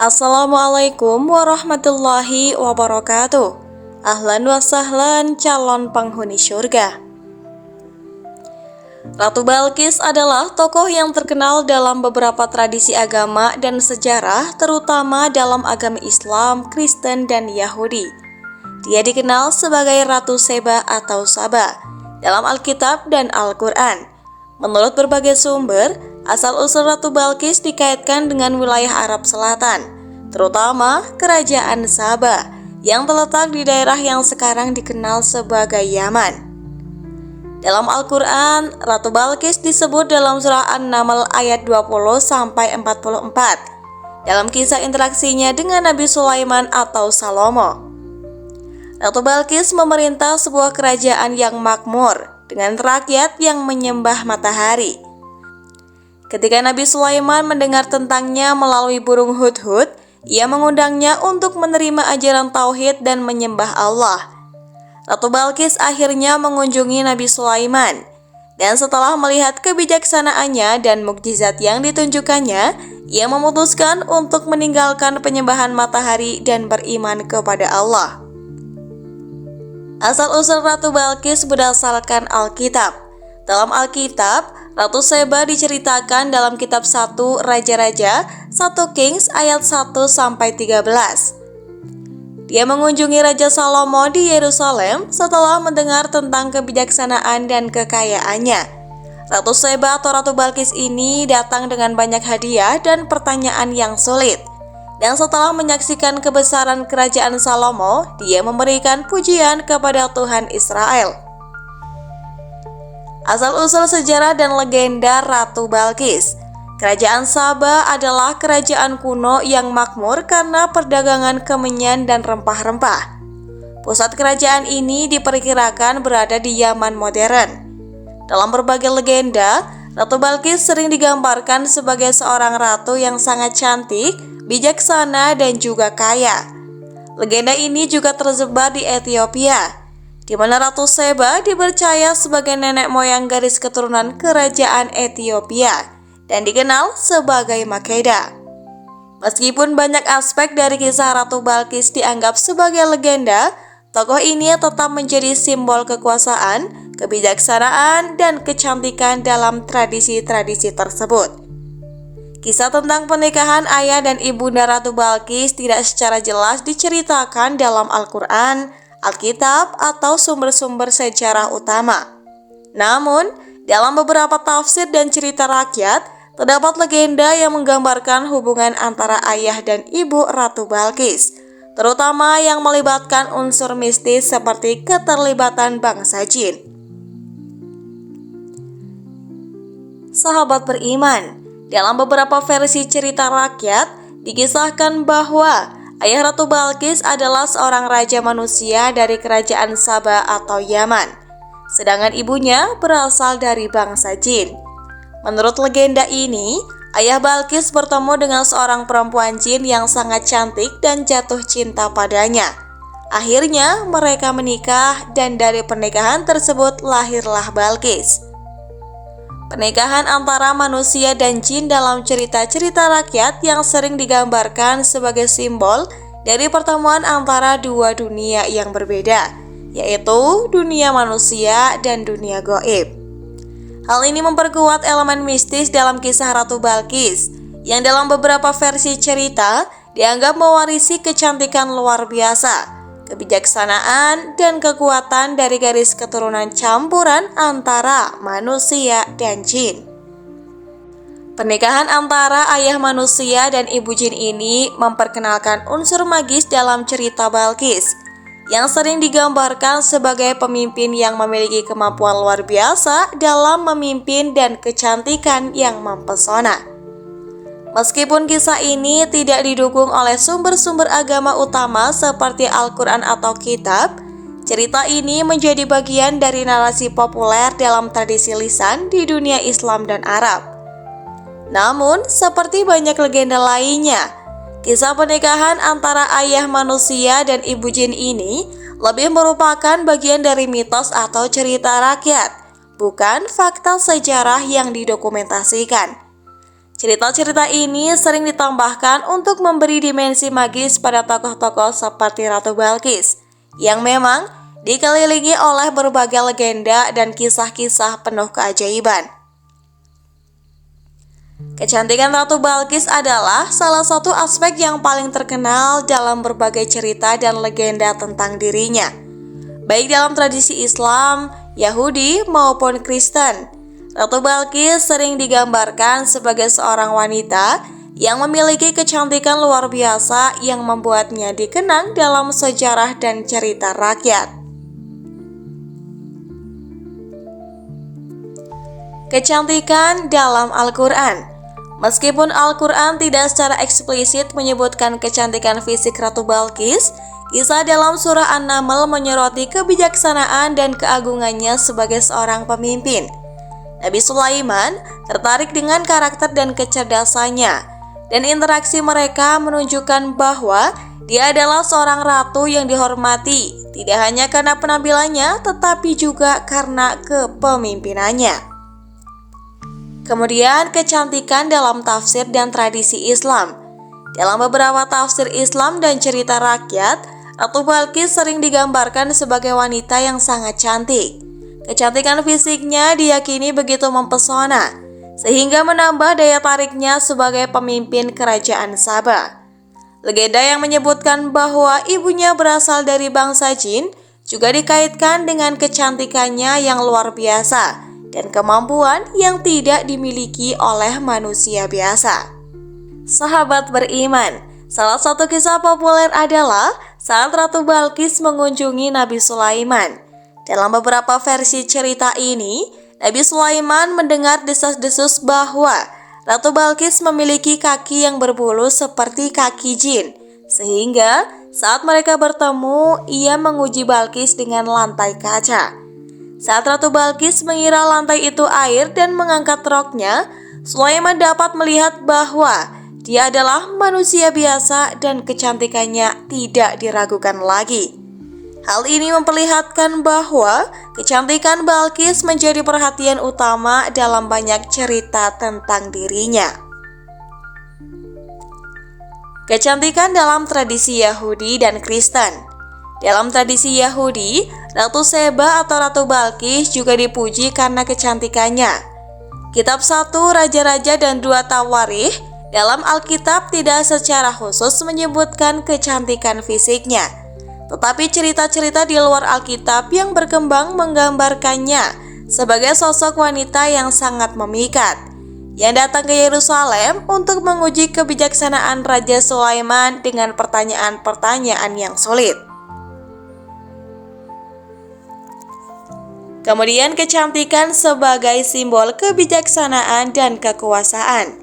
Assalamualaikum warahmatullahi wabarakatuh. Ahlan wa sahlan calon penghuni surga. Ratu Balqis adalah tokoh yang terkenal dalam beberapa tradisi agama dan sejarah, terutama dalam agama Islam, Kristen, dan Yahudi. Dia dikenal sebagai Ratu Seba atau Saba dalam Alkitab dan Al-Quran. Menurut berbagai sumber, asal-usul Ratu Balqis dikaitkan dengan wilayah Arab Selatan, terutama Kerajaan Saba yang terletak di daerah yang sekarang dikenal sebagai Yaman. Dalam Al-Quran, Ratu Balqis disebut dalam surah An-Naml ayat 20-44 dalam kisah interaksinya dengan Nabi Sulaiman atau Salomo. Ratu Balqis memerintah sebuah kerajaan yang makmur dengan rakyat yang menyembah matahari. Ketika Nabi Sulaiman mendengar tentangnya melalui burung hudhud, ia mengundangnya untuk menerima ajaran tauhid dan menyembah Allah. Ratu Balqis akhirnya mengunjungi Nabi Sulaiman, dan setelah melihat kebijaksanaannya dan mukjizat yang ditunjukkannya, ia memutuskan untuk meninggalkan penyembahan matahari dan beriman kepada Allah. Asal-usul Ratu Balqis berdasarkan Alkitab. Dalam Alkitab, Ratu Seba diceritakan dalam kitab 1 Raja-Raja 1 Kings ayat 1-13. Dia mengunjungi Raja Salomo di Yerusalem setelah mendengar tentang kebijaksanaan dan kekayaannya. Ratu Seba atau Ratu Balqis ini datang dengan banyak hadiah dan pertanyaan yang sulit. Dan setelah menyaksikan kebesaran kerajaan Salomo, dia memberikan pujian kepada Tuhan Israel. Asal-usul sejarah dan legenda Ratu Balqis. Kerajaan Saba adalah kerajaan kuno yang makmur karena perdagangan kemenyan dan rempah-rempah. Pusat kerajaan ini diperkirakan berada di Yaman modern. Dalam berbagai legenda, Ratu Balqis sering digambarkan sebagai seorang ratu yang sangat cantik, bijaksana, dan juga kaya. Legenda ini juga tersebar di Ethiopia, di mana Ratu Seba dipercaya sebagai nenek moyang garis keturunan kerajaan Ethiopia dan dikenal sebagai Makeda. Meskipun banyak aspek dari kisah Ratu Balqis dianggap sebagai legenda, tokoh ini tetap menjadi simbol kekuasaan, kebijaksanaan, dan kecantikan dalam tradisi-tradisi tersebut. Kisah tentang pernikahan ayah dan ibunda Ratu Balqis tidak secara jelas diceritakan dalam Al-Quran, Alkitab, atau sumber-sumber sejarah utama. Namun, dalam beberapa tafsir dan cerita rakyat, terdapat legenda yang menggambarkan hubungan antara ayah dan ibu Ratu Balqis, terutama yang melibatkan unsur mistis seperti keterlibatan bangsa jin. Sahabat beriman, dalam beberapa versi cerita rakyat, dikisahkan bahwa ayah Ratu Balqis adalah seorang raja manusia dari kerajaan Saba atau Yaman, sedangkan ibunya berasal dari bangsa jin. Menurut legenda ini, ayah Balqis bertemu dengan seorang perempuan jin yang sangat cantik dan jatuh cinta padanya. Akhirnya mereka menikah dan dari pernikahan tersebut lahirlah Balqis. Pernikahan antara manusia dan jin dalam cerita-cerita rakyat yang sering digambarkan sebagai simbol dari pertemuan antara dua dunia yang berbeda, yaitu dunia manusia dan dunia gaib. Hal ini memperkuat elemen mistis dalam kisah Ratu Balqis, yang dalam beberapa versi cerita dianggap mewarisi kecantikan luar biasa, kebijaksanaan, dan kekuatan dari garis keturunan campuran antara manusia dan jin. Pernikahan antara ayah manusia dan ibu jin ini memperkenalkan unsur magis dalam cerita Balqis, yang sering digambarkan sebagai pemimpin yang memiliki kemampuan luar biasa dalam memimpin dan kecantikan yang mempesona. Meskipun kisah ini tidak didukung oleh sumber-sumber agama utama seperti Al-Quran atau kitab, cerita ini menjadi bagian dari narasi populer dalam tradisi lisan di dunia Islam dan Arab. Namun, seperti banyak legenda lainnya, kisah pernikahan antara ayah manusia dan ibu jin ini lebih merupakan bagian dari mitos atau cerita rakyat, bukan fakta sejarah yang didokumentasikan. Cerita-cerita ini sering ditambahkan untuk memberi dimensi magis pada tokoh-tokoh seperti Ratu Balkis, yang memang dikelilingi oleh berbagai legenda dan kisah-kisah penuh keajaiban. Kecantikan Ratu Balkis adalah salah satu aspek yang paling terkenal dalam berbagai cerita dan legenda tentang dirinya, baik dalam tradisi Islam, Yahudi, maupun Kristen. Ratu Balkis sering digambarkan sebagai seorang wanita yang memiliki kecantikan luar biasa yang membuatnya dikenang dalam sejarah dan cerita rakyat. Kecantikan dalam Al-Quran. Meskipun Al-Quran tidak secara eksplisit menyebutkan kecantikan fisik Ratu Balkis, kisah dalam surah An-Naml menyoroti kebijaksanaan dan keagungannya sebagai seorang pemimpin. Nabi Sulaiman tertarik dengan karakter dan kecerdasannya, dan interaksi mereka menunjukkan bahwa dia adalah seorang ratu yang dihormati, tidak hanya karena penampilannya, tetapi juga karena kepemimpinannya. Kemudian kecantikan dalam tafsir dan tradisi Islam. Dalam beberapa tafsir Islam dan cerita rakyat, Ratu Balkis sering digambarkan sebagai wanita yang sangat cantik. Kecantikan fisiknya diyakini begitu mempesona, sehingga menambah daya tariknya sebagai pemimpin kerajaan Saba. Legenda yang menyebutkan bahwa ibunya berasal dari bangsa jin juga dikaitkan dengan kecantikannya yang luar biasa dan kemampuan yang tidak dimiliki oleh manusia biasa. Sahabat beriman, salah satu kisah populer adalah saat Ratu Balkis mengunjungi Nabi Sulaiman. Dalam beberapa versi cerita ini, Nabi Sulaiman mendengar desas-desus bahwa Ratu Balkis memiliki kaki yang berbulu seperti kaki jin, sehingga saat mereka bertemu, ia menguji Balkis dengan lantai kaca. Saat Ratu Balkis mengira lantai itu air dan mengangkat roknya, Sulaiman dapat melihat bahwa dia adalah manusia biasa dan kecantikannya tidak diragukan lagi. Hal ini memperlihatkan bahwa kecantikan Balkis menjadi perhatian utama dalam banyak cerita tentang dirinya. Kecantikan dalam tradisi Yahudi dan Kristen. Dalam tradisi Yahudi, Ratu Seba atau Ratu Balkis juga dipuji karena kecantikannya. Kitab 1 Raja-Raja dan 2 Tawarikh dalam Alkitab tidak secara khusus menyebutkan kecantikan fisiknya, tetapi cerita-cerita di luar Alkitab yang berkembang menggambarkannya sebagai sosok wanita yang sangat memikat, yang datang ke Yerusalem untuk menguji kebijaksanaan Raja Sulaiman dengan pertanyaan-pertanyaan yang sulit. Kemudian kecantikan sebagai simbol kebijaksanaan dan kekuasaan.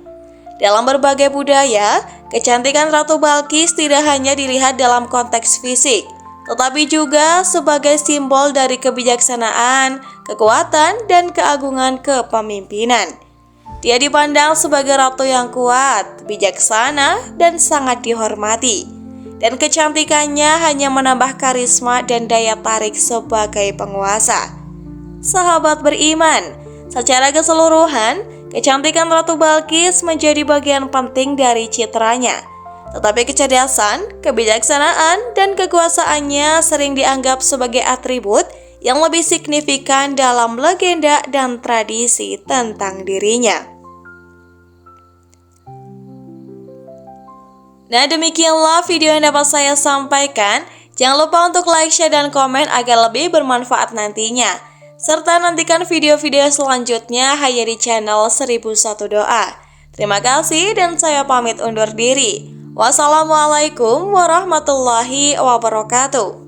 Dalam berbagai budaya, kecantikan Ratu Balkis tidak hanya dilihat dalam konteks fisik, tetapi juga sebagai simbol dari kebijaksanaan, kekuatan, dan keagungan kepemimpinan. Dia dipandang sebagai ratu yang kuat, bijaksana, dan sangat dihormati. Dan kecantikannya hanya menambah karisma dan daya tarik sebagai penguasa. Sahabat beriman, secara keseluruhan, kecantikan Ratu Balkis menjadi bagian penting dari citranya. Tetapi kecerdasan, kebijaksanaan, dan kekuasaannya sering dianggap sebagai atribut yang lebih signifikan dalam legenda dan tradisi tentang dirinya. Nah, demikianlah video yang dapat saya sampaikan. Jangan lupa untuk like, share, dan komen agar lebih bermanfaat nantinya. Serta nantikan video-video selanjutnya hanya di channel 1001 Doa. Terima kasih dan saya pamit undur diri. Wassalamualaikum warahmatullahi wabarakatuh.